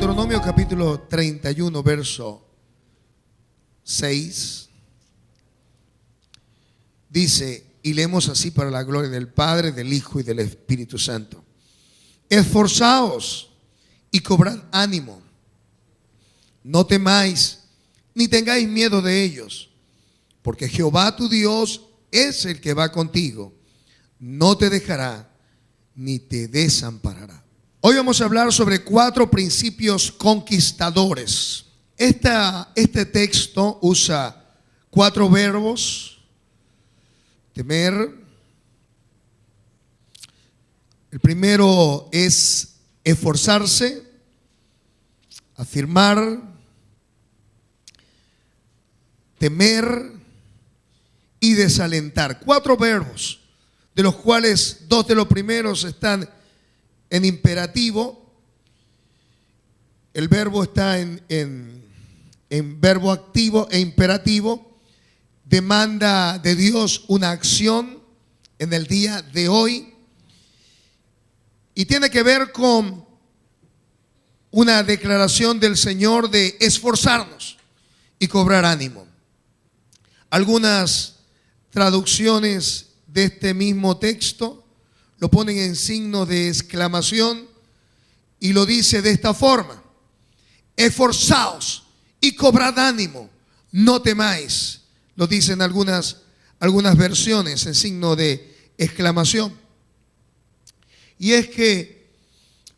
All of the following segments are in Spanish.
Deuteronomio capítulo 31, verso 6, dice, y leemos así para la gloria del Padre, del Hijo y del Espíritu Santo: esforzaos y cobrad ánimo, no temáis ni tengáis miedo de ellos, porque Jehová tu Dios es el que va contigo, no te dejará ni te desamparará. Hoy vamos a hablar sobre 4 principios conquistadores. Este texto usa 4 verbos: temer. El primero es esforzarse, afirmar, temer y desalentar. 4 verbos, de los cuales 2 de los primeros están en imperativo. El verbo está en verbo activo e imperativo. Demanda de Dios una acción en el día de hoy y tiene que ver con una declaración del Señor de esforzarnos y cobrar ánimo. Algunas traducciones de este mismo texto lo ponen en signo de exclamación y lo dice de esta forma: esforzaos y cobrad ánimo, no temáis. Lo dicen algunas versiones en signo de exclamación. Y es que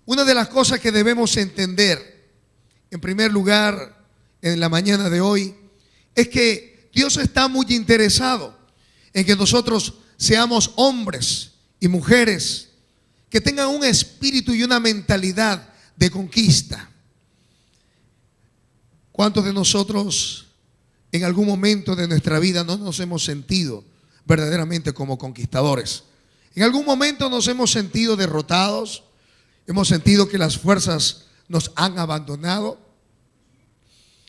una de las cosas que debemos entender, en primer lugar, en la mañana de hoy, es que Dios está muy interesado en que nosotros seamos hombres y mujeres que tengan un espíritu y una mentalidad de conquista. ¿Cuántos de nosotros en algún momento de nuestra vida no nos hemos sentido verdaderamente como conquistadores? En algún momento nos hemos sentido derrotados, hemos sentido que las fuerzas nos han abandonado,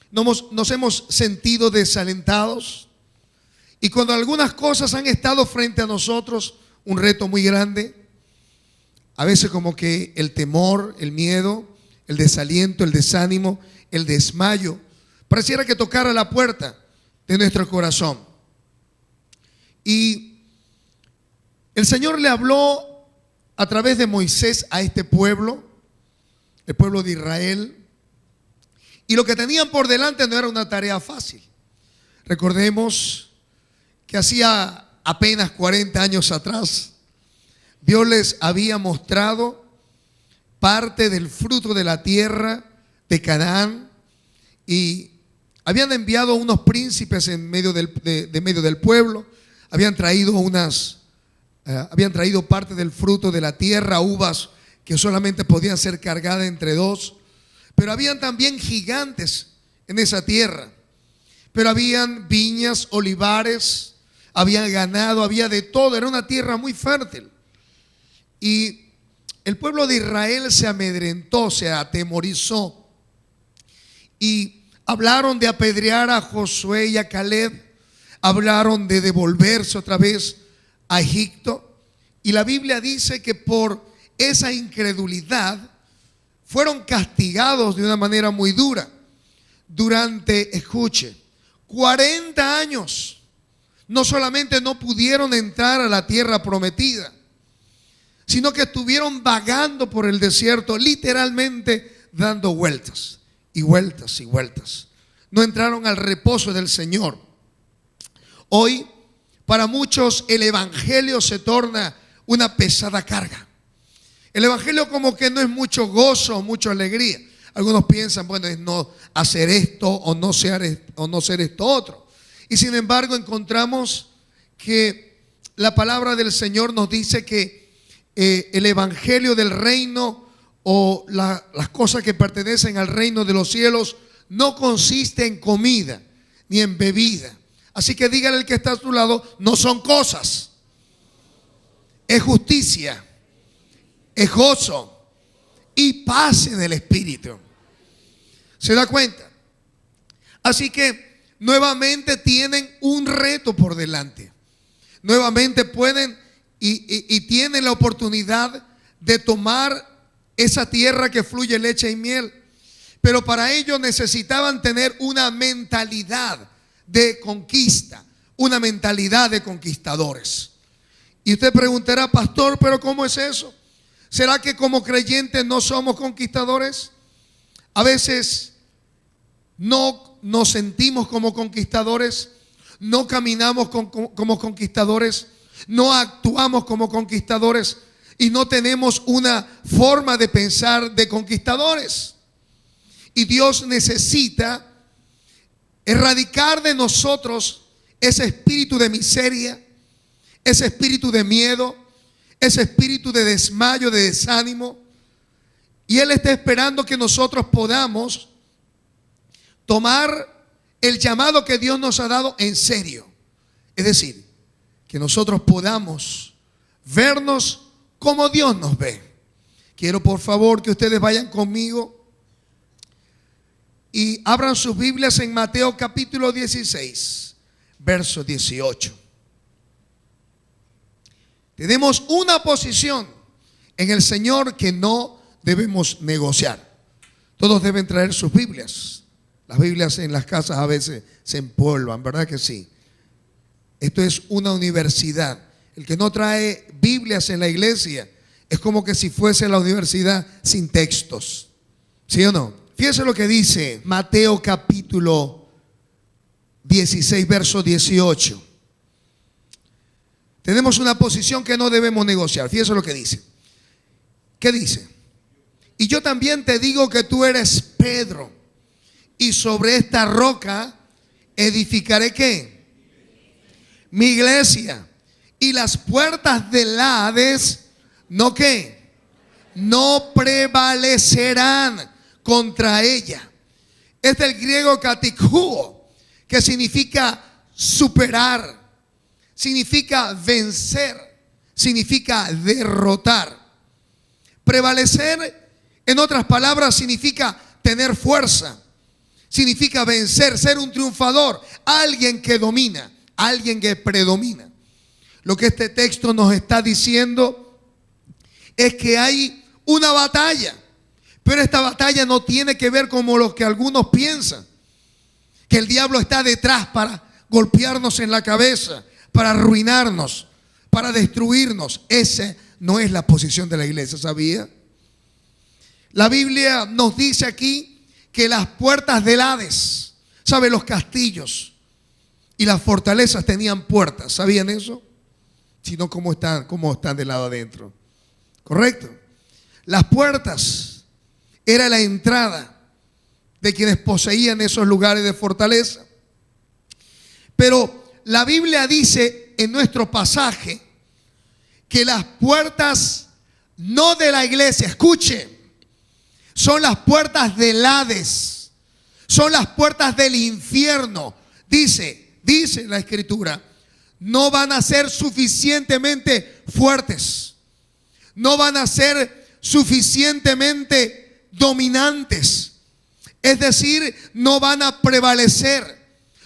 nos hemos sentido desalentados, y cuando algunas cosas han estado frente a nosotros, un reto muy grande, a veces como que el temor, el miedo, el desaliento, el desánimo, el desmayo, pareciera que tocara la puerta de nuestro corazón. Y el Señor le habló a través de Moisés a este pueblo, el pueblo de Israel, y lo que tenían por delante no era una tarea fácil. Recordemos que hacía apenas 40 años atrás, Dios les había mostrado parte del fruto de la tierra de Canaán y habían enviado unos príncipes en medio del pueblo, habían traído parte del fruto de la tierra, uvas que solamente podían ser cargadas entre 2, pero habían también gigantes en esa tierra, pero habían viñas, olivares, había ganado, había de todo, era una tierra muy fértil. Y el pueblo de Israel se amedrentó, se atemorizó. Y hablaron de apedrear a Josué y a Caleb, hablaron de devolverse otra vez a Egipto. Y la Biblia dice que por esa incredulidad fueron castigados de una manera muy dura durante, escuche, 40 años. No solamente no pudieron entrar a la tierra prometida, sino que estuvieron vagando por el desierto, literalmente dando vueltas y vueltas y vueltas. No entraron al reposo del Señor. Hoy, para muchos, el evangelio se torna una pesada carga. El evangelio como que no es mucho gozo, mucha alegría. Algunos piensan, bueno, es no hacer esto o no ser esto otro. Y sin embargo encontramos que la palabra del Señor nos dice que el evangelio del reino o las cosas que pertenecen al reino de los cielos no consiste en comida ni en bebida. Así que dígale al que está a su lado, no son cosas, es justicia, es gozo y paz en el Espíritu. ¿Se da cuenta? Así que nuevamente tienen un reto por delante. Nuevamente pueden y tienen la oportunidad de tomar esa tierra que fluye leche y miel. pero para ello necesitaban tener una mentalidad de conquista, una mentalidad de conquistadores. Y usted preguntará, pastor, ¿pero cómo es eso? ¿Será que como creyentes no somos conquistadores? A veces no nos sentimos como conquistadores, no caminamos como conquistadores, no actuamos como conquistadores y no tenemos una forma de pensar de conquistadores. Y Dios necesita erradicar de nosotros ese espíritu de miseria, ese espíritu de miedo, ese espíritu de desmayo, de desánimo. Y Él está esperando que nosotros podamos tomar el llamado que Dios nos ha dado en serio. Es decir, que nosotros podamos vernos como Dios nos ve. Quiero por favor que ustedes vayan conmigo y abran sus Biblias en Mateo capítulo 16, verso 18. Tenemos una posición en el Señor que no debemos negociar. Todos deben traer sus Biblias. Las Biblias en las casas a veces se empolvan, ¿verdad que sí? Esto es una universidad. El que no trae Biblias en la iglesia es como que si fuese la universidad sin textos. ¿Sí o no? Fíjense lo que dice Mateo capítulo 16, verso 18. Tenemos una posición que no debemos negociar. Fíjense lo que dice. ¿Qué dice? Y yo también te digo que tú eres Pedro, y sobre esta roca edificaré ¿qué? Mi iglesia, y las puertas del Hades no ¿qué? No prevalecerán contra ella. Es del griego katikhuo, que significa superar, significa vencer, significa derrotar. Prevalecer, en otras palabras, significa tener fuerza, significa vencer, ser un triunfador, alguien que domina, alguien que predomina. Lo que este texto nos está diciendo es que hay una batalla, pero esta batalla no tiene que ver como lo que algunos piensan, que el diablo está detrás para golpearnos en la cabeza, para arruinarnos, para destruirnos. Esa no es la posición de la iglesia, ¿sabía? La Biblia nos dice aquí que las puertas del Hades, ¿sabe? Los castillos y las fortalezas tenían puertas. ¿Sabían eso? Si no, ¿cómo están del lado adentro? ¿Correcto? Las puertas era la entrada de quienes poseían esos lugares de fortaleza. Pero la Biblia dice en nuestro pasaje que las puertas no de la iglesia, escuche, son las puertas del Hades, son las puertas del infierno. Dice la Escritura, no van a ser suficientemente fuertes, no van a ser suficientemente dominantes. Es decir, no van a prevalecer,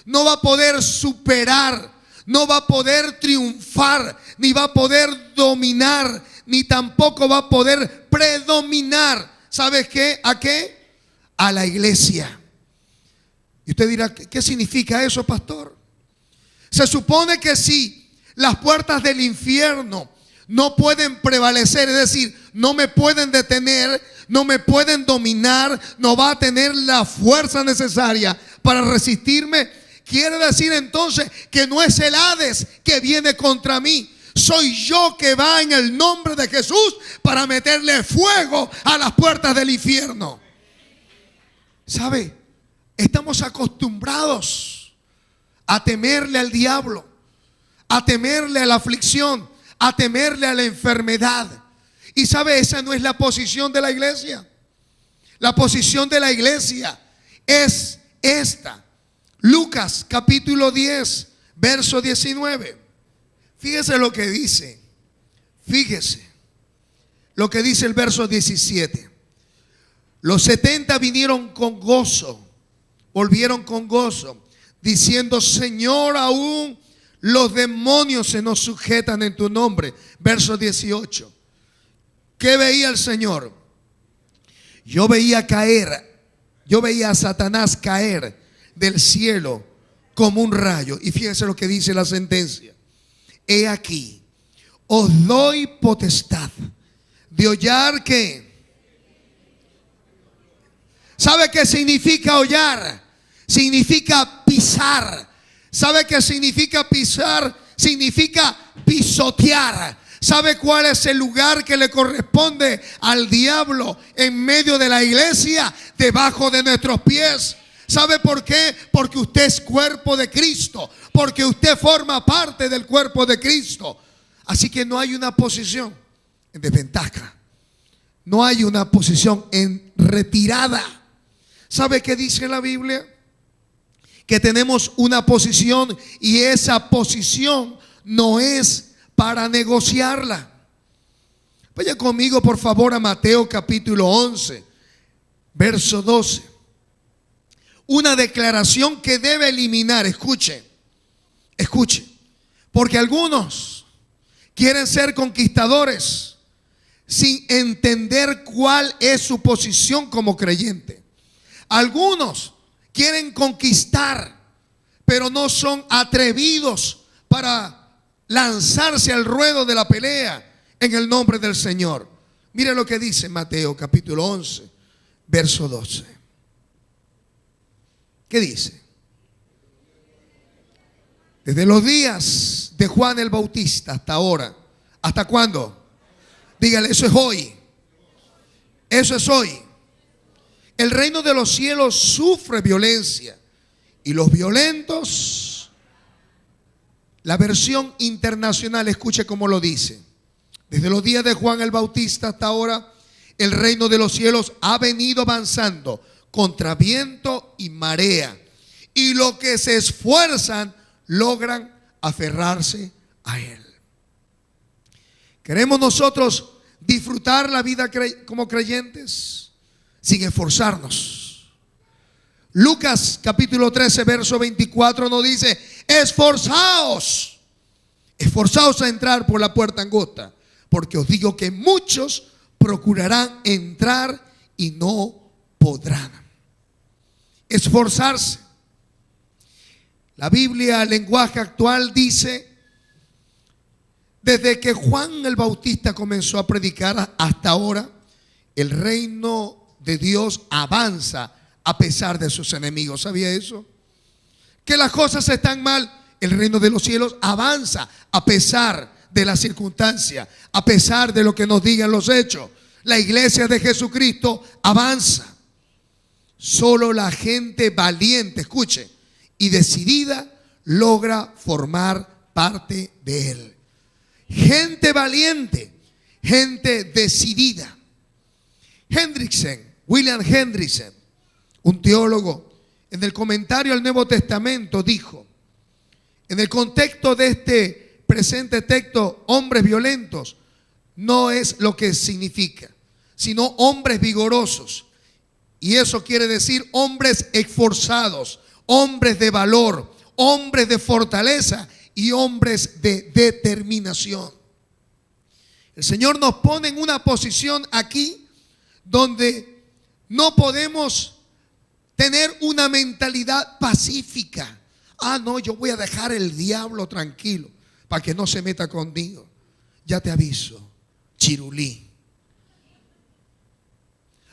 no va a poder superar, no va a poder triunfar, ni va a poder dominar, ni tampoco va a poder predominar. ¿Sabes qué? ¿A qué? A la iglesia. Y usted dirá, ¿qué significa eso, pastor? Se supone que si las puertas del infierno no pueden prevalecer, es decir, no me pueden detener, no me pueden dominar, no va a tener la fuerza necesaria para resistirme, quiere decir entonces que no es el Hades que viene contra mí. Soy yo que va en el nombre de Jesús para meterle fuego a las puertas del infierno. ¿Sabe? Estamos acostumbrados a temerle al diablo, a temerle a la aflicción, a temerle a la enfermedad. Y ¿sabe? Esa no es la posición de la iglesia. La posición de la iglesia es esta. Lucas capítulo 10, verso 19. Fíjese lo que dice. Fíjese lo que dice el verso 17. Los 70 vinieron con gozo, volvieron con gozo, diciendo: Señor, aún los demonios se nos sujetan en tu nombre. Verso 18. ¿Qué veía el Señor? Yo veía caer yo veía a Satanás caer del cielo como un rayo. Y fíjense lo que dice la sentencia. He aquí, os doy potestad de hollar que... ¿Sabe qué significa hollar? Significa pisar. ¿Sabe qué significa pisar? Significa pisotear. ¿Sabe cuál es el lugar que le corresponde al diablo en medio de la iglesia? Debajo de nuestros pies. ¿Sabe por qué? Porque usted es cuerpo de Cristo. Porque usted forma parte del cuerpo de Cristo. Así que no hay una posición en desventaja. No hay una posición en retirada. ¿Sabe qué dice la Biblia? Que tenemos una posición y esa posición no es para negociarla. Vaya conmigo por favor a Mateo capítulo 11, verso 12. Una declaración que debe eliminar, escuche, porque algunos quieren ser conquistadores sin entender cuál es su posición como creyente. Algunos quieren conquistar, pero no son atrevidos para lanzarse al ruedo de la pelea en el nombre del Señor. Mire lo que dice Mateo capítulo 11, verso 12. ¿Qué dice? Desde los días de Juan el Bautista hasta ahora. ¿Hasta cuándo? Dígale, eso es hoy. Eso es hoy. El reino de los cielos sufre violencia y los violentos, la versión internacional, escuche cómo lo dice. Desde los días de Juan el Bautista hasta ahora, el reino de los cielos ha venido avanzando contra viento y marea. Y los que se esfuerzan logran aferrarse a él. ¿Queremos nosotros disfrutar la vida como creyentes? Sin esforzarnos. Lucas capítulo 13 verso 24 nos dice: esforzaos a entrar por la puerta angosta, porque os digo que muchos procurarán entrar y no podrán. Esforzarse. La Biblia, el lenguaje actual dice: desde que Juan el Bautista comenzó a predicar hasta ahora, el reino de Dios avanza a pesar de sus enemigos. ¿Sabía eso? Que las cosas están mal, el reino de los cielos avanza a pesar de las circunstancias, a pesar de lo que nos digan los hechos. La iglesia de Jesucristo avanza. Solo la gente valiente, escuche, y decidida logra formar parte de él. Gente valiente, gente decidida. William Hendrickson, un teólogo, en el comentario al Nuevo Testamento dijo: en el contexto de este presente texto, hombres violentos no es lo que significa, sino hombres vigorosos. Y eso quiere decir hombres esforzados, hombres de valor, hombres de fortaleza y hombres de determinación. El Señor nos pone en una posición aquí donde no podemos tener una mentalidad pacífica. Ah, no, yo voy a dejar el diablo tranquilo para que no se meta conmigo. Ya te aviso, chirulí.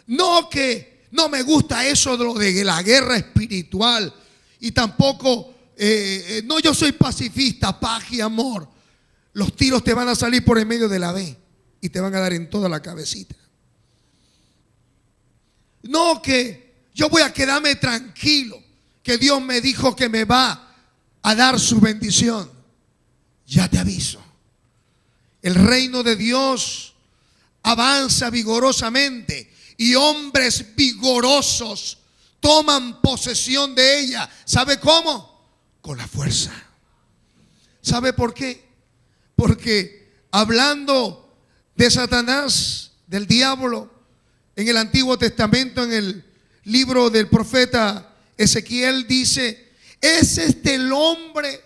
No, que no me gusta eso de lo de la guerra espiritual. Y tampoco, no, yo soy pacifista, paz y amor. Los tiros te van a salir por en medio de la B y te van a dar en toda la cabecita. No, que yo voy a quedarme tranquilo, que Dios me dijo que me va a dar su bendición. Ya te aviso, el reino de Dios avanza vigorosamente y hombres vigorosos toman posesión de ella. ¿Sabe cómo? Con la fuerza. ¿Sabe por qué? Porque hablando de Satanás, del diablo, en el Antiguo Testamento, en el libro del profeta Ezequiel, dice: es este el hombre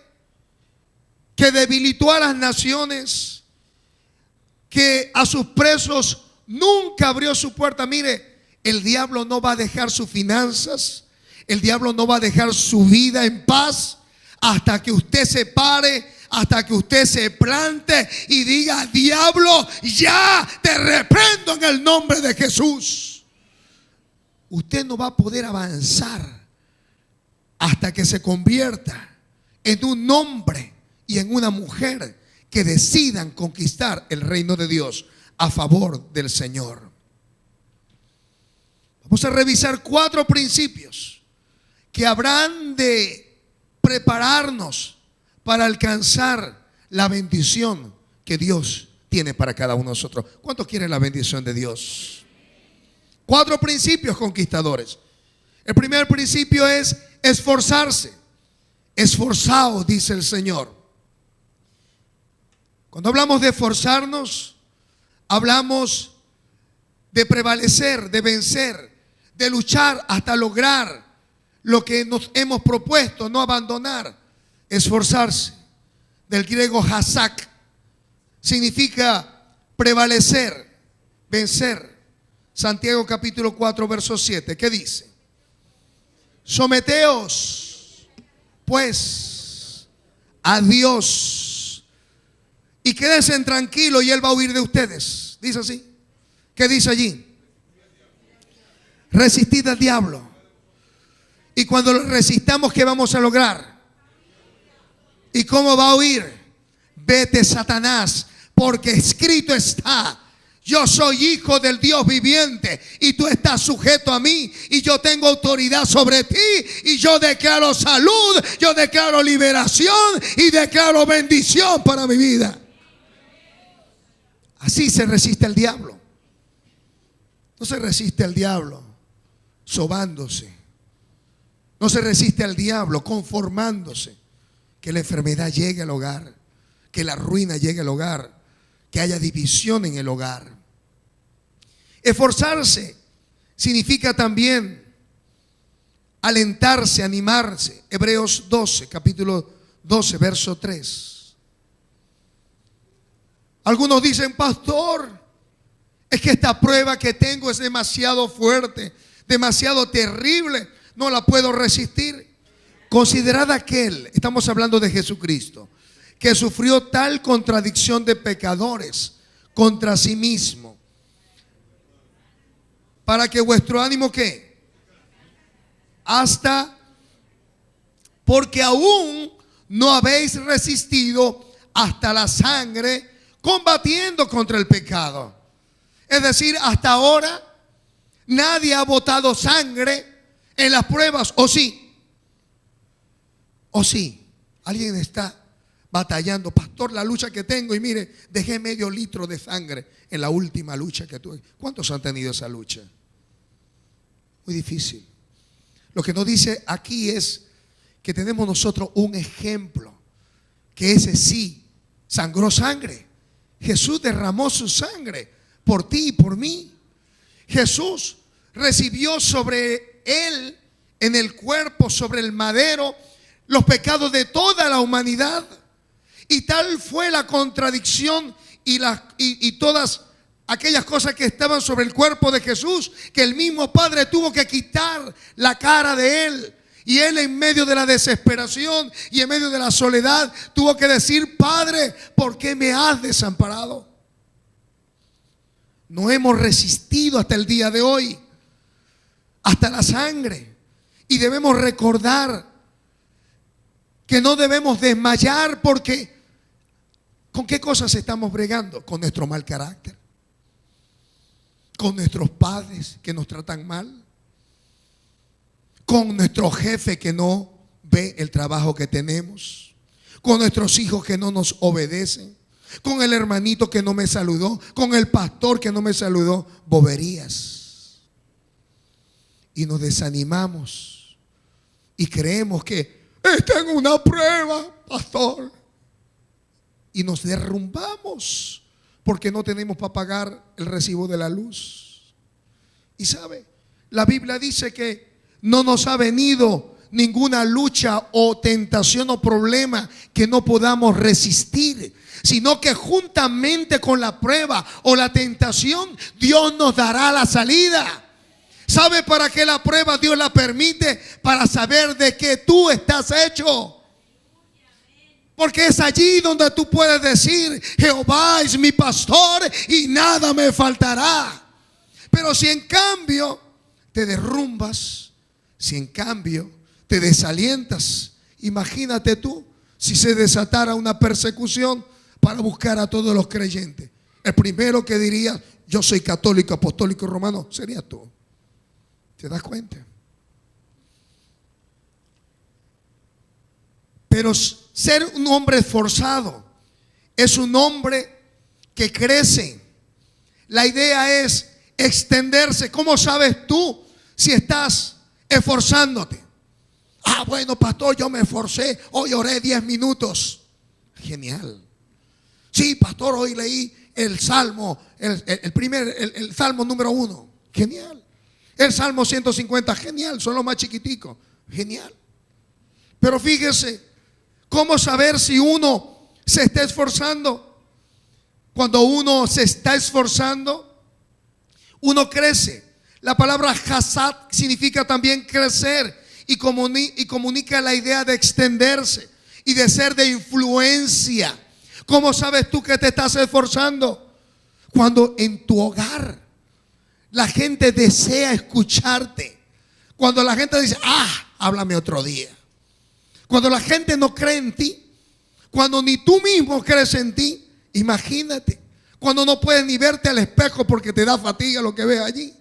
que debilitó a las naciones, que a sus presos nunca abrió su puerta. Mire, El diablo no va a dejar sus finanzas, el diablo no va a dejar su vida en paz hasta que usted se pare, hasta que usted se plante y diga: diablo, ya te reprendo en el nombre de Jesús. Usted no va a poder avanzar hasta que se convierta en un hombre y en una mujer que decidan conquistar el reino de Dios a favor del Señor. Vamos a revisar 4 principios que habrán de prepararnos para alcanzar la bendición que Dios tiene para cada uno de nosotros. ¿Cuántos quieren la bendición de Dios? 4 principios conquistadores. El primer principio es esforzarse. Esforzaos, dice el Señor. Cuando hablamos de esforzarnos, hablamos de prevalecer, de vencer, de luchar hasta lograr lo que nos hemos propuesto, no abandonar. Esforzarse, del griego hazak, significa prevalecer, vencer. Santiago capítulo 4 verso 7, ¿qué dice? Someteos pues a Dios y quédense tranquilos y Él va a huir de ustedes. Dice así. ¿Qué dice allí? Resistid al diablo. Y cuando lo resistamos, ¿qué vamos a lograr? ¿Y cómo va a huir? Vete, Satanás, porque escrito está: yo soy hijo del Dios viviente y tú estás sujeto a mí y yo tengo autoridad sobre ti y yo declaro salud, yo declaro liberación y declaro bendición para mi vida. Así se resiste al diablo. No se resiste al diablo sobándose. No se resiste al diablo conformándose. Que la enfermedad llegue al hogar, que la ruina llegue al hogar, que haya división en el hogar. Esforzarse significa también alentarse, animarse. Hebreos 12, capítulo 12, verso 3. Algunos dicen: pastor, es que esta prueba que tengo es demasiado fuerte, demasiado terrible, no la puedo resistir. Considerad aquel, estamos hablando de Jesucristo, que sufrió tal contradicción de pecadores contra sí mismo, para que vuestro ánimo, ¿qué? Porque aún no habéis resistido hasta la sangre, combatiendo contra el pecado. Es decir, hasta ahora nadie ha botado sangre en las pruebas, ¿o sí? ¿O sí? Alguien está batallando: pastor, la lucha que tengo, y mire, dejé medio litro de sangre en la última lucha que tuve. ¿Cuántos han tenido esa lucha? Muy difícil. Lo que nos dice aquí es que tenemos nosotros un ejemplo, que ese sí sangró sangre. Jesús derramó su sangre por ti y por mí. Jesús recibió sobre él, en el cuerpo, sobre el madero, los pecados de toda la humanidad. Y tal fue la contradicción y todas aquellas cosas que estaban sobre el cuerpo de Jesús, que el mismo Padre tuvo que quitar la cara de él. Y él, en medio de la desesperación y en medio de la soledad, tuvo que decir: Padre, ¿por qué me has desamparado? No hemos resistido hasta el día de hoy, hasta la sangre. Y debemos recordar que no debemos desmayar, porque ¿con qué cosas estamos bregando? Con nuestro mal carácter, con nuestros padres que nos tratan mal, con nuestro jefe que no ve el trabajo que tenemos, con nuestros hijos que no nos obedecen, con el hermanito que no me saludó, con el pastor que no me saludó. Boberías. Y nos desanimamos y creemos que está en una prueba, pastor, y nos derrumbamos porque no tenemos para pagar el recibo de la luz. Y sabe, la Biblia dice que no nos ha venido ninguna lucha o tentación o problema que no podamos resistir, sino que juntamente con la prueba o la tentación, Dios nos dará la salida. ¿Sabe para qué la prueba Dios la permite? Para saber de qué tú estás hecho. Porque es allí donde tú puedes decir: Jehová es mi pastor y nada me faltará. Pero si en cambio te derrumbas, si en cambio te desalientas, imagínate tú si se desatara una persecución para buscar a todos los creyentes. El primero que diría: yo soy católico, apostólico, romano, sería tú. ¿Te das cuenta? Pero ser un hombre esforzado es un hombre que crece. La idea es extenderse. ¿Cómo sabes tú si estás esforzándote? Ah, bueno, pastor, yo me esforcé. Hoy oré 10 minutos. Genial. Sí, pastor, hoy leí el Salmo, el Salmo número 1. Genial. El Salmo 150. Genial. Son los más chiquiticos. Genial. Pero fíjese, ¿cómo saber si uno se está esforzando? Cuando uno se está esforzando, uno crece. La palabra hasad significa también crecer y comunica la idea de extenderse y de ser de influencia. ¿Cómo sabes tú que te estás esforzando? Cuando en tu hogar la gente desea escucharte. Cuando la gente dice: háblame otro día. Cuando la gente no cree en ti, cuando ni tú mismo crees en ti, imagínate. Cuando no puedes ni verte al espejo porque te da fatiga lo que ves allí.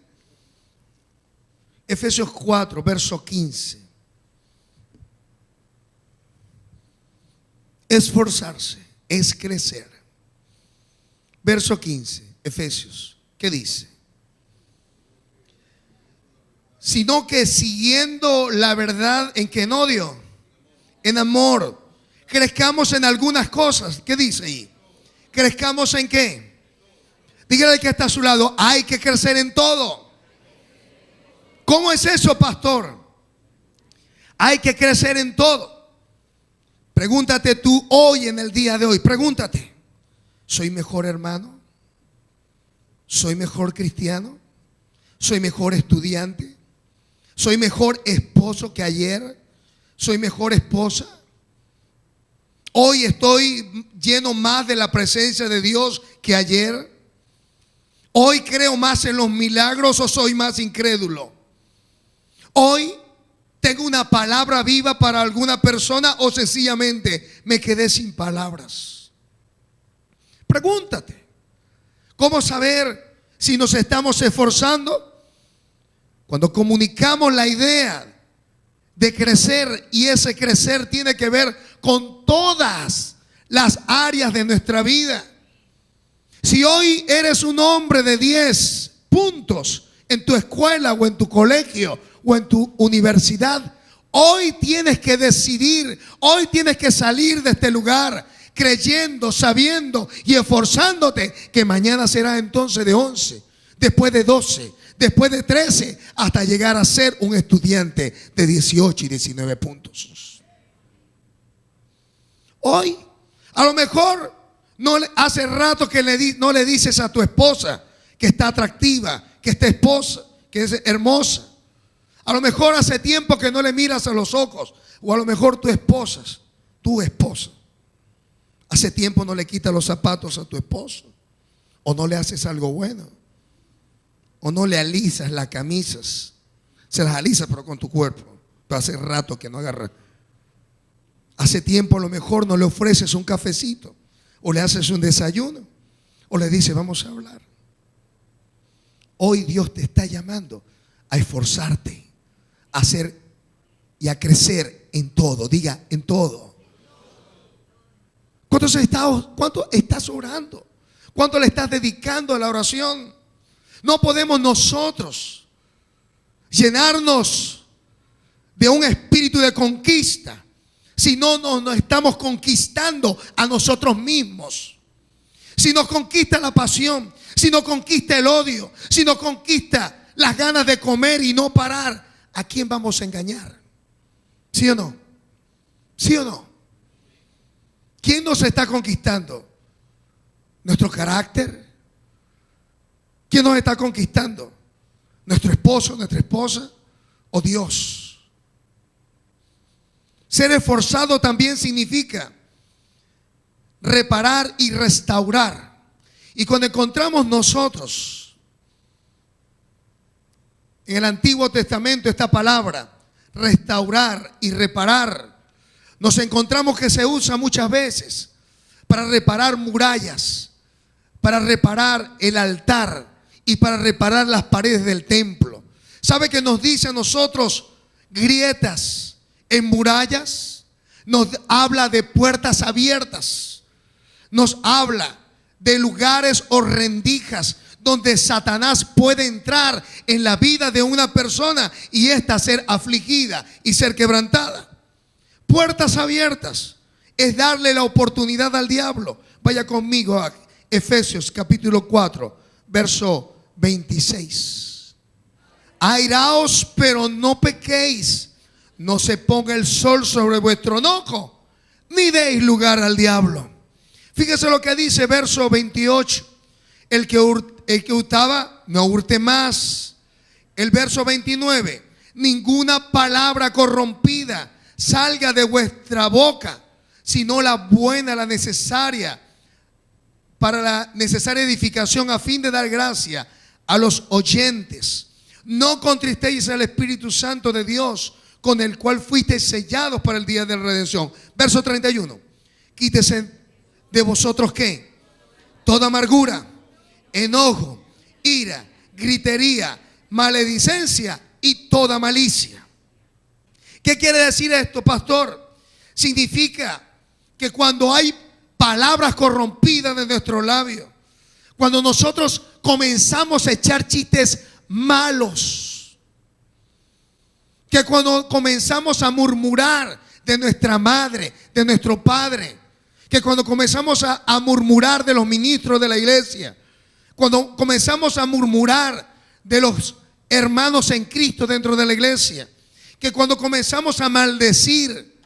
Efesios 4, verso 15. Esforzarse es crecer. Verso 15, Efesios, ¿qué dice? Sino que siguiendo la verdad en que no dio, en amor, crezcamos en algunas cosas. ¿Qué dice ahí? ¿Crezcamos en qué? Dígale al que está a su lado: hay que crecer en todo. ¿Cómo es eso, pastor? Hay que crecer en todo. Pregúntate tú hoy, en el día de hoy, pregúntate: ¿soy mejor hermano? ¿Soy mejor cristiano? ¿Soy mejor estudiante? ¿Soy mejor esposo que ayer? ¿Soy mejor esposa? ¿Hoy estoy lleno más de la presencia de Dios que ayer? ¿Hoy creo más en los milagros o soy más incrédulo? ¿Hoy tengo una palabra viva para alguna persona o sencillamente me quedé sin palabras? Pregúntate. ¿Cómo saber si nos estamos esforzando? Cuando comunicamos la idea de crecer, y ese crecer tiene que ver con todas las áreas de nuestra vida. Si hoy eres un hombre de 10 puntos en tu escuela o en tu colegio o en tu universidad, hoy tienes que decidir, hoy tienes que salir de este lugar creyendo, sabiendo y esforzándote que mañana será entonces de 11, después de 12, después de 13, hasta llegar a ser un estudiante de 18 y 19 puntos. Hoy, a lo mejor, hace rato que no le dices a tu esposa que está atractiva, que está esposa, que es hermosa. A lo mejor hace tiempo que no le miras a los ojos. O a lo mejor tu esposa, hace tiempo no le quitas los zapatos a tu esposo. O no le haces algo bueno. O no le alisas las camisas. Se las alisas pero con tu cuerpo. Pero hace rato que no agarra. Hace tiempo a lo mejor no le ofreces un cafecito. O le haces un desayuno. O le dices: vamos a hablar. Hoy Dios te está llamando a esforzarte, a hacer y a crecer en todo. Diga: en todo. ¿Cuánto estás orando? ¿Cuánto le estás dedicando a la oración? No podemos nosotros llenarnos de un espíritu de conquista si no nos estamos conquistando a nosotros mismos. Si nos conquista la pasión, si nos conquista el odio, si nos conquista las ganas de comer y no parar, ¿a quién vamos a engañar? ¿Sí o no? ¿Sí o no? ¿Quién nos está conquistando? ¿Nuestro carácter? ¿Quién nos está conquistando? ¿Nuestro esposo, nuestra esposa o Dios? Ser esforzado también significa reparar y restaurar. Y cuando encontramos nosotros en el Antiguo Testamento esta palabra, restaurar y reparar, nos encontramos que se usa muchas veces para reparar murallas, para reparar el altar y para reparar las paredes del templo. ¿Sabe que nos dice a nosotros grietas en murallas? Nos habla de puertas abiertas. Nos habla de lugares o rendijas donde Satanás puede entrar en la vida de una persona y ésta ser afligida y ser quebrantada. Puertas abiertas es darle la oportunidad al diablo. Vaya conmigo a Efesios capítulo 4, verso 26. Airaos, pero no pequéis. No se ponga el sol sobre vuestro enojo, ni deis lugar al diablo. Fíjese lo que dice verso 28. El que hurtaba, no hurte más. El verso 29. Ninguna palabra corrompida salga de vuestra boca, sino la buena, la necesaria, para la necesaria edificación, a fin de dar gracia a los oyentes. No contristéis al Espíritu Santo de Dios, con el cual fuisteis sellados para el día de la redención. Verso 31. Quítese de vosotros, ¿qué? Toda amargura, enojo, ira, gritería, maledicencia y toda malicia. ¿Qué quiere decir esto, pastor? Significa que cuando hay palabras corrompidas de nuestros labios, cuando nosotros comenzamos a echar chistes malos, que cuando comenzamos a murmurar de nuestra madre, de nuestro padre, que cuando comenzamos a murmurar de los ministros de la iglesia, cuando comenzamos a murmurar de los hermanos en Cristo dentro de la iglesia, que cuando comenzamos a maldecir,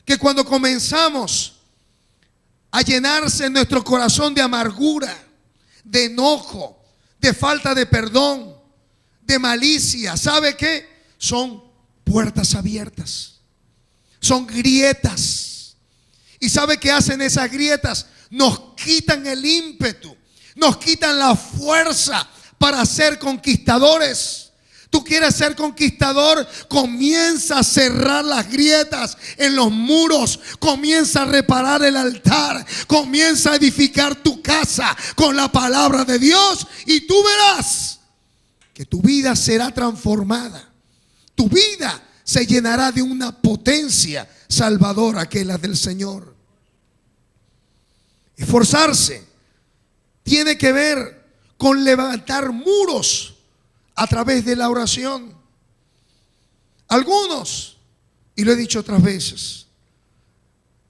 que cuando comenzamos a llenarse en nuestro corazón de amargura, de enojo, de falta de perdón, de malicia, ¿sabe qué? Son puertas abiertas, son grietas. ¿Y sabe qué hacen esas grietas? Nos quitan el ímpetu, nos quitan la fuerza para ser conquistadores. Tú quieres ser conquistador, comienza a cerrar las grietas en los muros, comienza a reparar el altar, comienza a edificar tu casa con la palabra de Dios y tú verás que tu vida será transformada. Tu vida se llenará de una potencia salvadora que es la del Señor. Esforzarse tiene que ver con levantar muros a través de la oración. Algunos, y lo he dicho otras veces,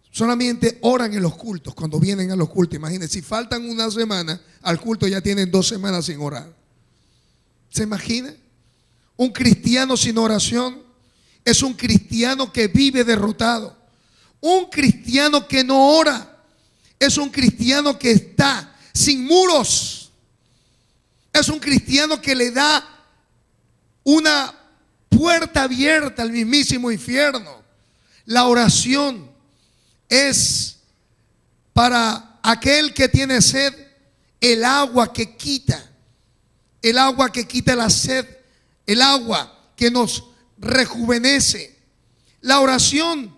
solamente oran en los cultos cuando vienen a los cultos. Imagínense, si faltan una semana al culto, ya tienen 2 semanas sin orar. ¿Se imagina? Un cristiano sin oración es un cristiano que vive derrotado. Un cristiano que no ora es un cristiano que está sin muros. Es un cristiano que le da una puerta abierta al mismísimo infierno. La oración es para aquel que tiene sed el agua que quita. El agua que quita la sed. El agua que nos rejuvenece. La oración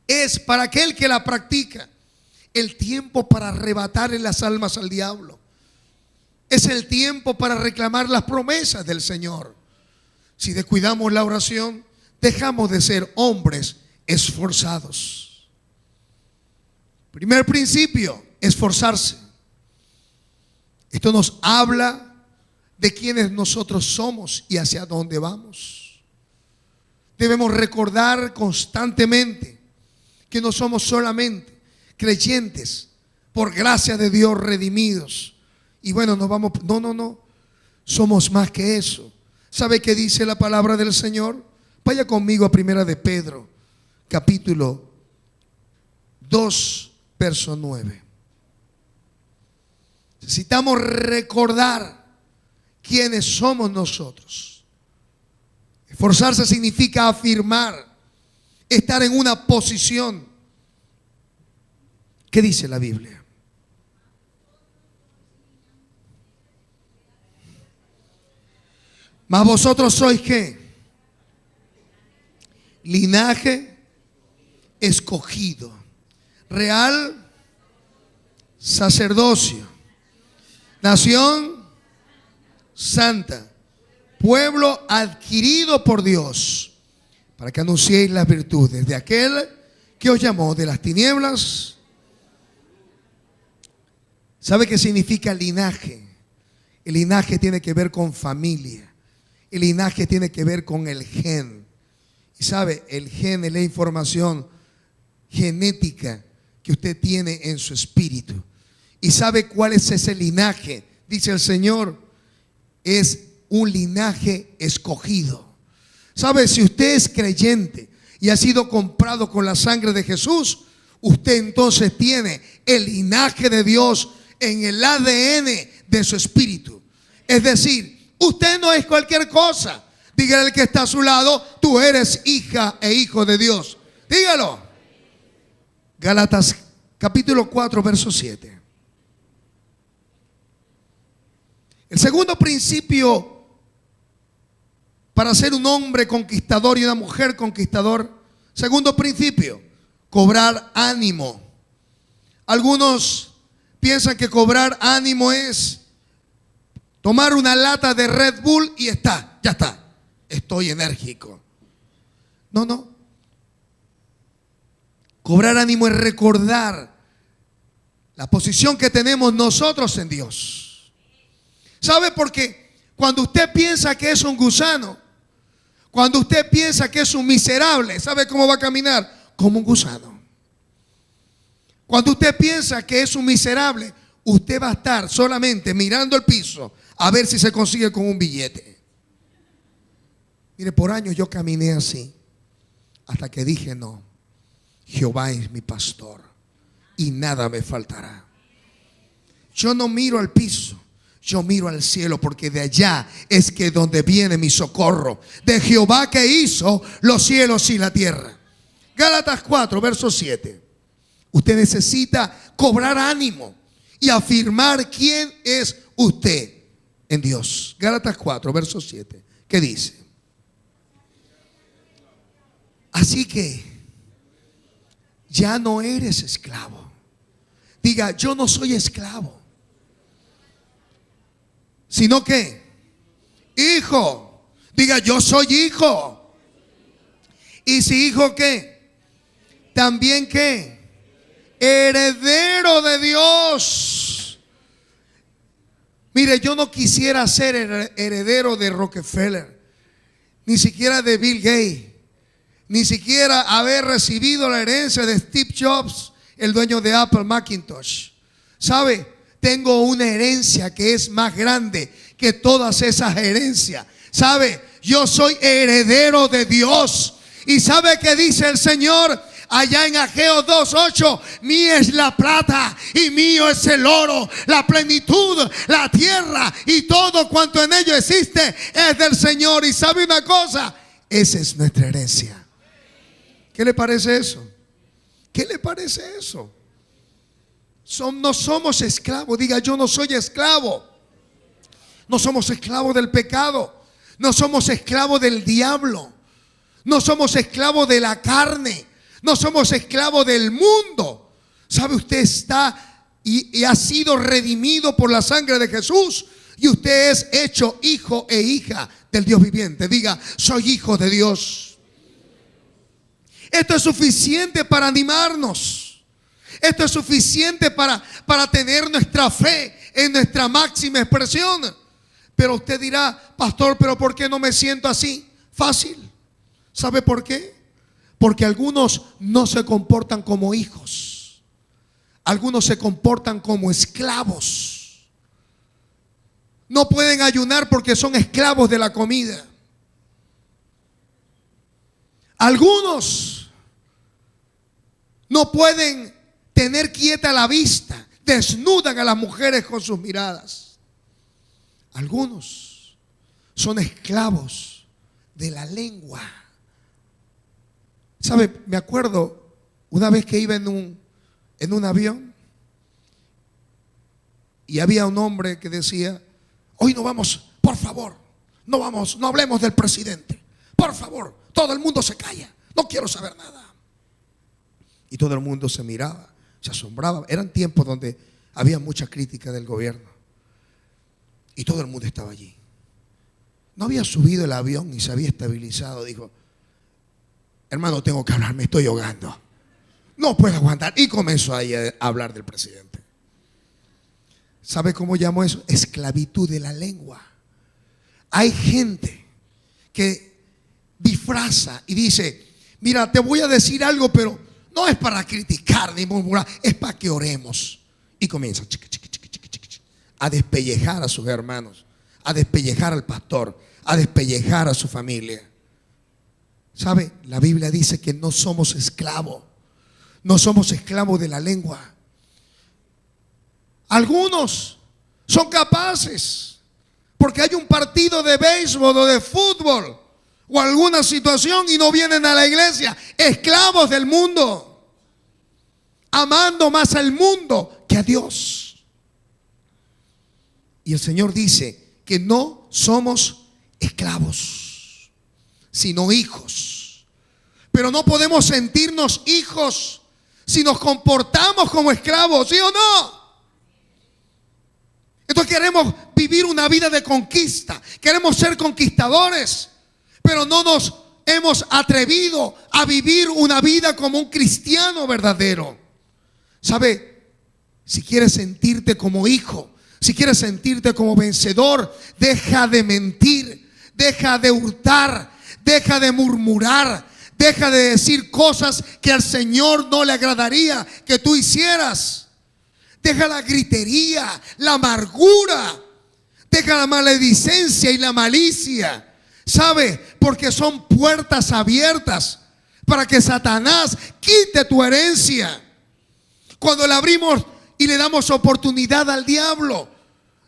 es para aquel que la practica el tiempo para arrebatar en las almas al diablo. Es el tiempo para reclamar las promesas del Señor. Si descuidamos la oración, dejamos de ser hombres esforzados. Primer principio, esforzarse. Esto nos habla de quiénes nosotros somos y hacia dónde vamos. Debemos recordar constantemente que no somos solamente creyentes por gracia de Dios, redimidos. Y bueno, nos vamos, no. Somos más que eso. ¿Sabe qué dice la palabra del Señor? Vaya conmigo a Primera de Pedro, capítulo 2, verso 9. Necesitamos recordar quiénes somos nosotros. Esforzarse significa afirmar, estar en una posición. ¿Qué dice la Biblia? Mas vosotros sois ¿qué? Linaje escogido, real sacerdocio, nación santa, pueblo adquirido por Dios, para que anunciéis las virtudes de aquel que os llamó de las tinieblas. ¿Sabe qué significa linaje? El linaje tiene que ver con familia. El linaje tiene que ver con el gen. Y sabe, el gen es la información genética que usted tiene en su espíritu. ¿Y sabe cuál es ese linaje? Dice el Señor, es un linaje escogido. ¿Sabe? Si usted es creyente y ha sido comprado con la sangre de Jesús, usted entonces tiene el linaje de Dios en el ADN de su espíritu. Es decir, usted no es cualquier cosa. Dígale al que está a su lado, tú eres hija e hijo de Dios. Dígalo. Gálatas capítulo 4, verso 7. El segundo principio para ser un hombre conquistador y una mujer conquistador. Segundo principio, cobrar ánimo. Algunos piensan que cobrar ánimo es tomar una lata de Red Bull y ya está, estoy enérgico. No. Cobrar ánimo es recordar la posición que tenemos nosotros en Dios. ¿Sabe? Porque cuando usted piensa que es un gusano, cuando usted piensa que es un miserable, ¿sabe cómo va a caminar? Como un gusano. Cuando usted piensa que es un miserable, usted va a estar solamente mirando el piso a ver si se consigue con un billete. Mire, por años yo caminé así, hasta que dije no, Jehová es mi pastor y nada me faltará. Yo no miro al piso, yo miro al cielo, porque de allá es que donde viene mi socorro, de Jehová que hizo los cielos y la tierra. Gálatas 4, verso 7. Usted necesita cobrar ánimo y afirmar quién es usted en Dios. Gálatas 4, verso 7. ¿Qué dice? Así que ya no eres esclavo. Diga, yo no soy esclavo, sino que hijo. Diga, yo soy hijo. Y si hijo, ¿qué? También, ¿qué? Heredero de Dios. Mire, yo no quisiera ser heredero de Rockefeller, ni siquiera de Bill Gates, ni siquiera haber recibido la herencia de Steve Jobs, el dueño de Apple Macintosh. ¿Sabe? Tengo una herencia que es más grande que todas esas herencias. ¿Sabe? Yo soy heredero de Dios. ¿Y sabe qué dice el Señor? Allá en Ageo 2:8, mía es la plata y mío es el oro, la plenitud, la tierra y todo cuanto en ello existe es del Señor. Y sabe una cosa, esa es nuestra herencia. ¿Qué le parece eso? ¿Qué le parece eso? No somos esclavos. Diga, yo no soy esclavo. No somos esclavos del pecado. No somos esclavos del diablo. No somos esclavos de la carne. No somos esclavos del mundo. ¿Sabe? Usted está y ha sido redimido por la sangre de Jesús. Y usted es hecho hijo e hija del Dios viviente. Diga, soy hijo de Dios. Esto es suficiente para animarnos. Esto es suficiente para tener nuestra fe en nuestra máxima expresión. Pero usted dirá, pastor, ¿pero por qué no me siento así? Fácil. ¿Sabe por qué? Porque algunos no se comportan como hijos. Algunos se comportan como esclavos. No pueden ayunar porque son esclavos de la comida. Algunos no pueden tener quieta la vista. Desnudan a las mujeres con sus miradas. Algunos son esclavos de la lengua. ¿Sabe? Me acuerdo una vez que iba en un avión y había un hombre que decía: hoy no vamos, por favor, no vamos, no hablemos del presidente, por favor, todo el mundo se calla, no quiero saber nada. Y todo el mundo se miraba, se asombraba. Eran tiempos donde había mucha crítica del gobierno y todo el mundo estaba allí. No había subido el avión y se había estabilizado. Dijo: hermano, tengo que hablar, me estoy ahogando, no puedo aguantar. Y comenzó ahí a hablar del presidente. ¿Sabe cómo llamo eso? Esclavitud de la lengua. Hay gente que disfraza y dice: mira, te voy a decir algo, pero no es para criticar ni murmurar, es para que oremos. Y comienza a despellejar a sus hermanos, a despellejar al pastor, a despellejar a su familia. ¿Sabe? La Biblia dice que no somos esclavos. No somos esclavos de la lengua. Algunos son capaces, porque hay un partido de béisbol o de fútbol o alguna situación, y no vienen a la iglesia. Esclavos del mundo, amando más al mundo que a Dios. Y el Señor dice que no somos esclavos, sino hijos. Pero no podemos sentirnos hijos si nos comportamos como esclavos, ¿sí o no? Entonces queremos vivir una vida de conquista, queremos ser conquistadores, pero no nos hemos atrevido a vivir una vida como un cristiano verdadero. ¿Sabe? Si quieres sentirte como hijo, si quieres sentirte como vencedor, deja de mentir, deja de hurtar, deja de murmurar, deja de decir cosas que al Señor no le agradaría que tú hicieras. Deja la gritería, la amargura, deja la maledicencia y la malicia. ¿Sabe? Porque son puertas abiertas para que Satanás quite tu herencia. Cuando le abrimos y le damos oportunidad al diablo,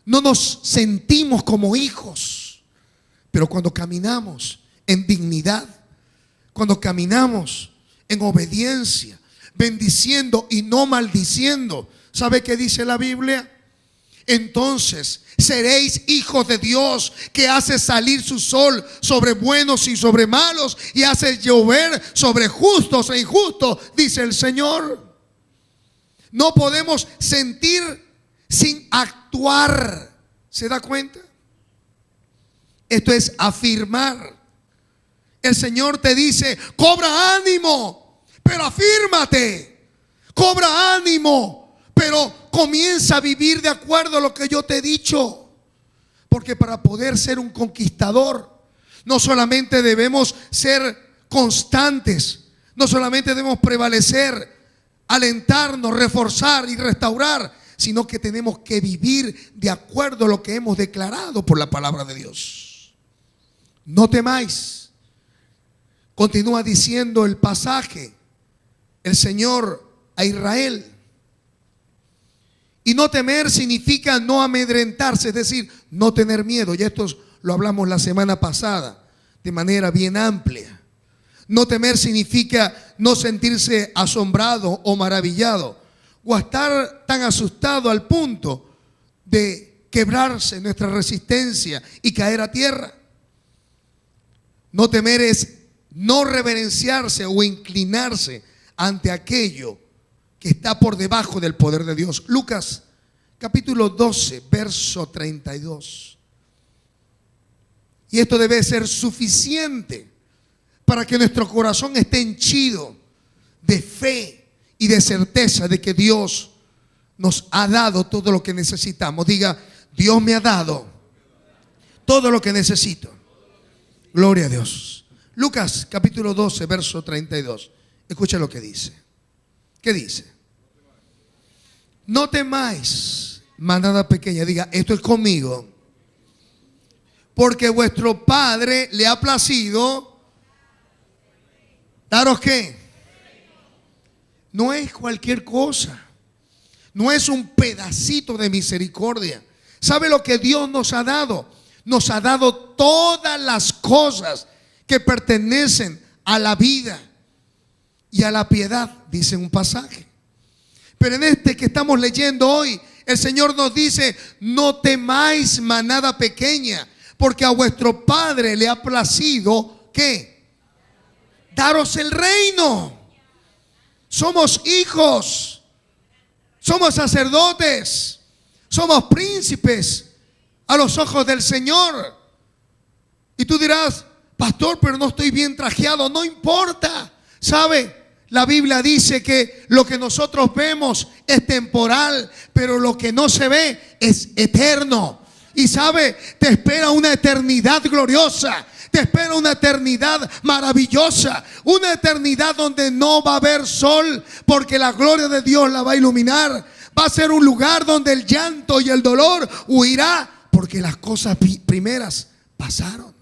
no nos sentimos como hijos. Pero cuando caminamos en dignidad, cuando caminamos en obediencia, bendiciendo y no maldiciendo, ¿sabe qué dice la Biblia? Entonces seréis hijos de Dios, que hace salir su sol sobre buenos y sobre malos, y hace llover sobre justos e injustos, dice el Señor. No podemos sentir sin actuar. ¿Se da cuenta? Esto es afirmar. El Señor te dice: cobra ánimo, pero afírmate. Cobra ánimo, pero comienza a vivir de acuerdo a lo que yo te he dicho. Porque para poder ser un conquistador, no solamente debemos ser constantes, no solamente debemos prevalecer, alentarnos, reforzar y restaurar, sino que tenemos que vivir de acuerdo a lo que hemos declarado por la palabra de Dios. No temáis. Continúa diciendo el pasaje, el Señor a Israel. Y no temer significa no amedrentarse, es decir, no tener miedo. Y esto lo hablamos la semana pasada de manera bien amplia. No temer significa no sentirse asombrado o maravillado, o estar tan asustado al punto de quebrarse nuestra resistencia y caer a tierra. No temer es no reverenciarse o inclinarse ante aquello que está por debajo del poder de Dios. Lucas capítulo 12, verso 32. Y esto debe ser suficiente para que nuestro corazón esté henchido de fe y de certeza de que Dios nos ha dado todo lo que necesitamos. Diga: Dios me ha dado todo lo que necesito. Gloria a Dios. Lucas capítulo 12, verso 32. Escucha lo que dice. ¿Qué dice? No temáis, manada pequeña. Diga: esto es conmigo. Porque vuestro Padre le ha placido daros ¿qué? No es cualquier cosa. No es un pedacito de misericordia. ¿Sabe lo que Dios nos ha dado? nos ha dado todas las cosas que pertenecen a la vida y a la piedad, dice un pasaje. Pero en este que estamos leyendo hoy, el Señor nos dice: no temáis, manada pequeña, porque a vuestro Padre le ha placido, ¿qué? Daros el reino. Somos hijos, somos sacerdotes, somos príncipes a los ojos del Señor. Y tú dirás: pastor, pero no estoy bien trajeado. No importa. ¿Sabe? La Biblia dice que lo que nosotros vemos es temporal, pero lo que no se ve es eterno. Y sabe, te espera una eternidad gloriosa, te espera una eternidad maravillosa, una eternidad donde no va a haber sol, porque la gloria de Dios la va a iluminar. Va a ser un lugar donde el llanto y el dolor huirá, porque las cosas primeras pasaron.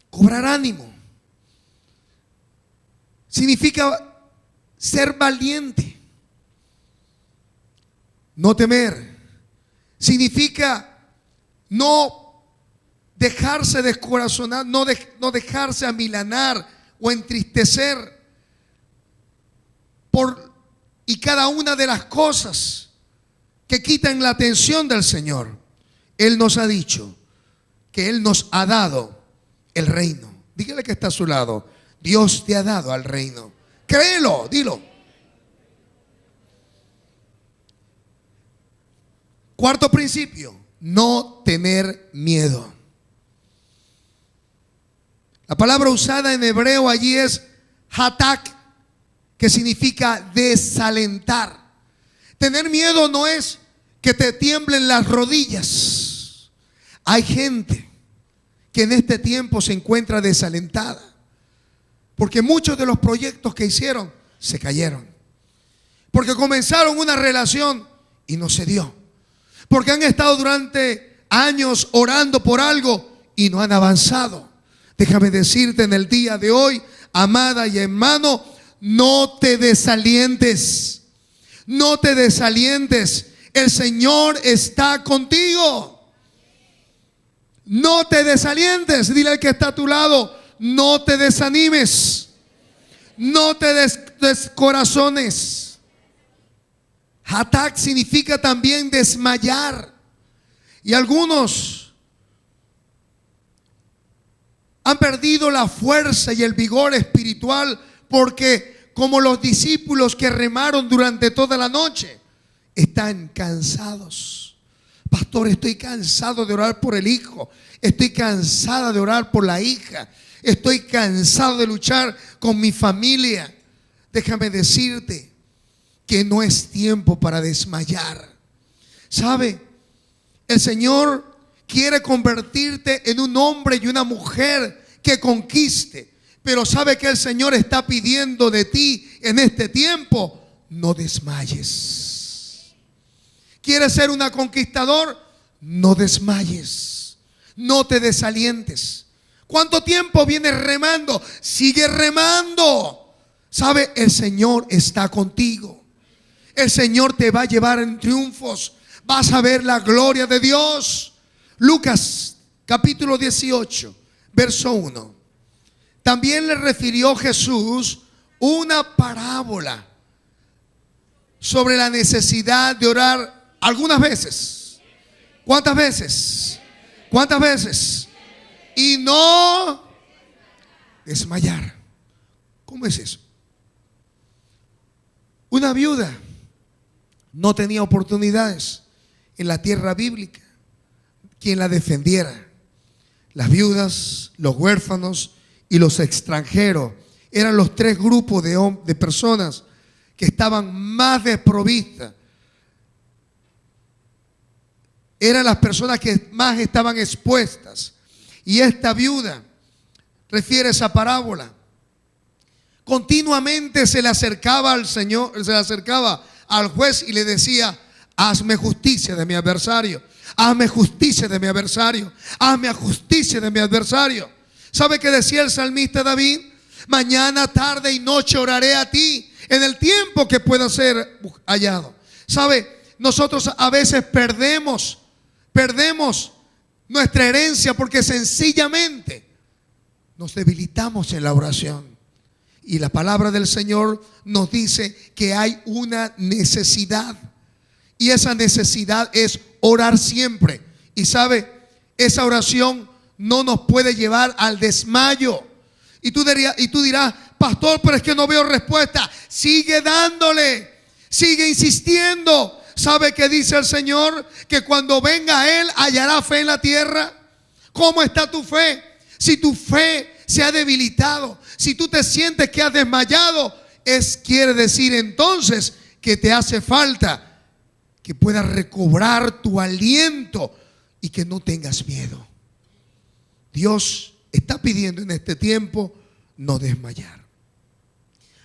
Cobrar ánimo significa ser valiente. No temer significa no dejarse descorazonar, no dejarse amilanar o entristecer por y cada una de las cosas que quitan la atención del Señor. Él nos ha dicho que Él nos ha dado el reino. Dígale que está a su lado: Dios te ha dado al reino. Créelo, dilo. Cuarto principio: no tener miedo. La palabra usada en hebreo allí es hatak, que significa desalentar. Tener miedo no es que te tiemblen las rodillas. Hay gente que en este tiempo se encuentra desalentada, porque muchos de los proyectos que hicieron se cayeron, porque comenzaron una relación y no se dio, porque han estado durante años orando por algo y no han avanzado. Déjame decirte en el día de hoy, amada y hermano, no te desalientes, no te desalientes. El Señor está contigo. No te desalientes. Dile al que está a tu lado: no te desanimes, no te descorazones. Hatak significa también desmayar. Y algunos han perdido la fuerza y el vigor espiritual porque, como los discípulos que remaron durante toda la noche, están cansados. Pastor, estoy cansado de orar por el hijo, estoy cansada de orar por la hija, estoy cansado de luchar con mi familia. Déjame decirte que no es tiempo para desmayar. ¿Sabe? El Señor quiere convertirte en un hombre y una mujer que conquiste. Pero ¿sabe que el Señor está pidiendo de ti en este tiempo? No desmayes. ¿Quieres ser una conquistador? No desmayes. No te desalientes. ¿Cuánto tiempo vienes remando? Sigue remando. ¿Sabe? El Señor está contigo. El Señor te va a llevar en triunfos. Vas a ver la gloria de Dios. Lucas capítulo 18, verso 1. También le refirió Jesús una parábola sobre la necesidad de orar algunas veces. ¿Cuántas veces? ¿Cuántas veces? Y no desmayar. ¿Cómo es eso? Una viuda no tenía oportunidades en la tierra bíblica quien la defendiera. Las viudas, los huérfanos y los extranjeros eran los tres grupos de personas que estaban más desprovistas. Eran las personas que más estaban expuestas. Y esta viuda refiere esa parábola. Continuamente se le acercaba al Señor, se le acercaba al juez y le decía: hazme justicia de mi adversario, hazme justicia de mi adversario, hazme justicia de mi adversario. ¿Sabe qué decía el salmista David? Mañana, tarde y noche oraré a ti en el tiempo que pueda ser hallado. ¿Sabe? Nosotros a veces perdemos perdemos nuestra herencia porque sencillamente nos debilitamos en la oración. Y la palabra del Señor nos dice que hay una necesidad. Y esa necesidad es orar siempre. Y sabe, esa oración no nos puede llevar al desmayo. Y tú dirás, pastor, pero es que no veo respuesta. Sigue dándole, sigue insistiendo. ¿Sabe qué dice el Señor? Que cuando venga Él hallará fe en la tierra. ¿Cómo está tu fe? Si tu fe se ha debilitado, si tú te sientes que has desmayado, quiere decir entonces que te hace falta que puedas recobrar tu aliento y que no tengas miedo. Dios está pidiendo en este tiempo no desmayar.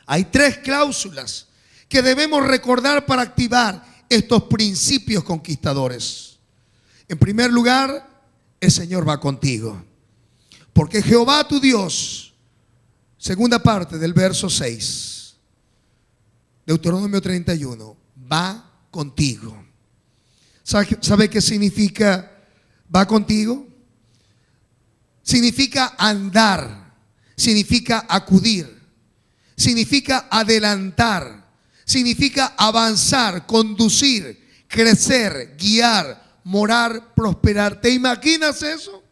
Hay 3 cláusulas que debemos recordar para activar estos principios conquistadores. En primer lugar, el Señor va contigo. Porque Jehová tu Dios, segunda parte del verso 6, Deuteronomio 31, va contigo. ¿Sabe qué significa va contigo? Significa andar, significa acudir, significa adelantar, significa avanzar, conducir, crecer, guiar, morar, prosperar. ¿Te imaginas eso?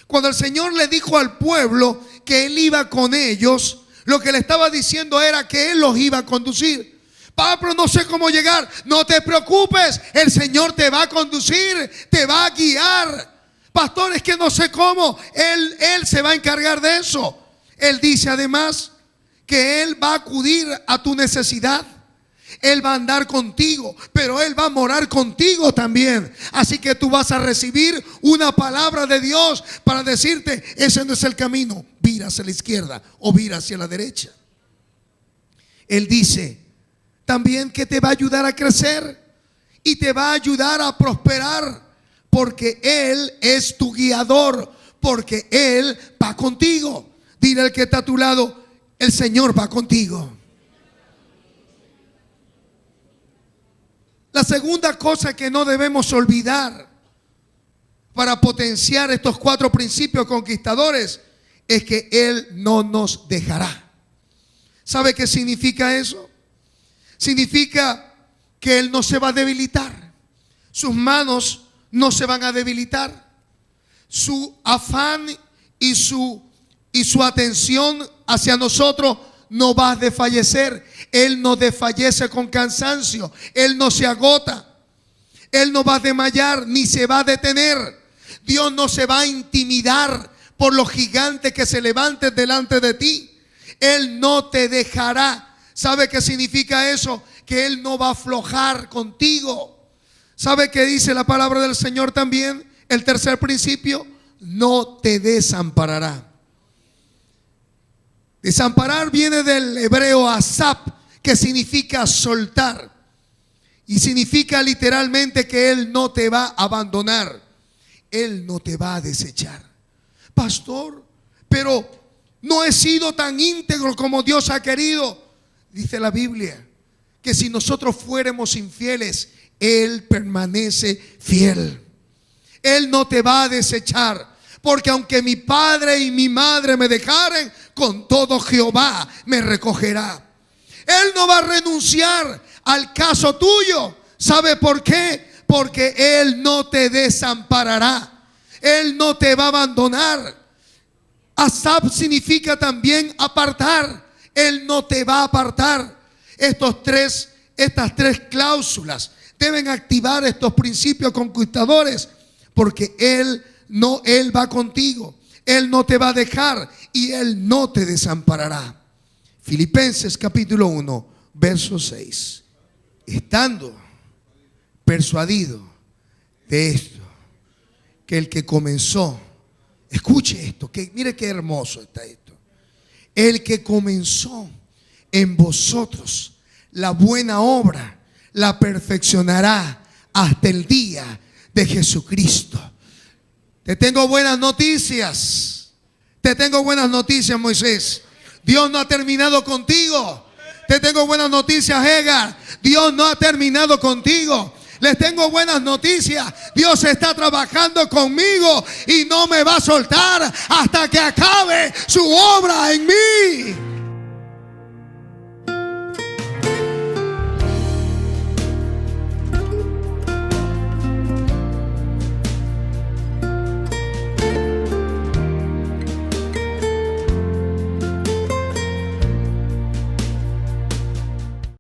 Cuando el Señor le dijo al pueblo que Él iba con ellos, lo que le estaba diciendo era que Él los iba a conducir. Pablo, no sé cómo llegar. No te preocupes, el Señor te va a conducir, te va a guiar. Pastor, es que no sé cómo. Él se va a encargar de eso. Él dice además que Él va a acudir a tu necesidad. Él va a andar contigo, pero Él va a morar contigo también. Así que tú vas a recibir una palabra de Dios para decirte, ese no es el camino, vira hacia la izquierda o vira hacia la derecha. Él dice también que te va a ayudar a crecer y te va a ayudar a prosperar, porque Él es tu guiador, porque Él va contigo. Dile al que está a tu lado, el Señor va contigo. La segunda cosa que no debemos olvidar para potenciar estos 4 principios conquistadores es que Él no nos dejará. ¿Sabe qué significa eso? Significa que Él no se va a debilitar. Sus manos no se van a debilitar. Su afán y su atención hacia nosotros no va a desfallecer. Él no desfallece con cansancio. Él no se agota. Él no va a desmayar ni se va a detener. Dios no se va a intimidar por los gigantes que se levanten delante de ti. Él no te dejará. ¿Sabe qué significa eso? Que Él no va a aflojar contigo. ¿Sabe qué dice la palabra del Señor también? El tercer principio, no te desamparará. Desamparar viene del hebreo asap, que significa soltar. Y significa literalmente que Él no te va a abandonar. Él no te va a desechar. Pastor, pero no he sido tan íntegro como Dios ha querido. Dice la Biblia que si nosotros fuéramos infieles, Él permanece fiel. Él no te va a desechar. Porque aunque mi padre y mi madre me dejaren, con todo Jehová me recogerá. Él no va a renunciar al caso tuyo. ¿Sabe por qué? Porque Él no te desamparará. Él no te va a abandonar. Asap significa también apartar. Él no te va a apartar. Estas tres cláusulas deben activar estos principios conquistadores, porque Él va contigo. Él no te va a dejar y Él no te desamparará. Filipenses capítulo 1, verso 6. Estando persuadido de esto, que el que comenzó, escuche esto, que mire qué hermoso está esto. El que comenzó en vosotros la buena obra, la perfeccionará hasta el día de Jesucristo. Te tengo buenas noticias. Te tengo buenas noticias, Moisés. Dios no ha terminado contigo. Te tengo buenas noticias, Hegar. Dios no ha terminado contigo. Les tengo buenas noticias. Dios está trabajando conmigo y no me va a soltar hasta que acabe su obra en mí.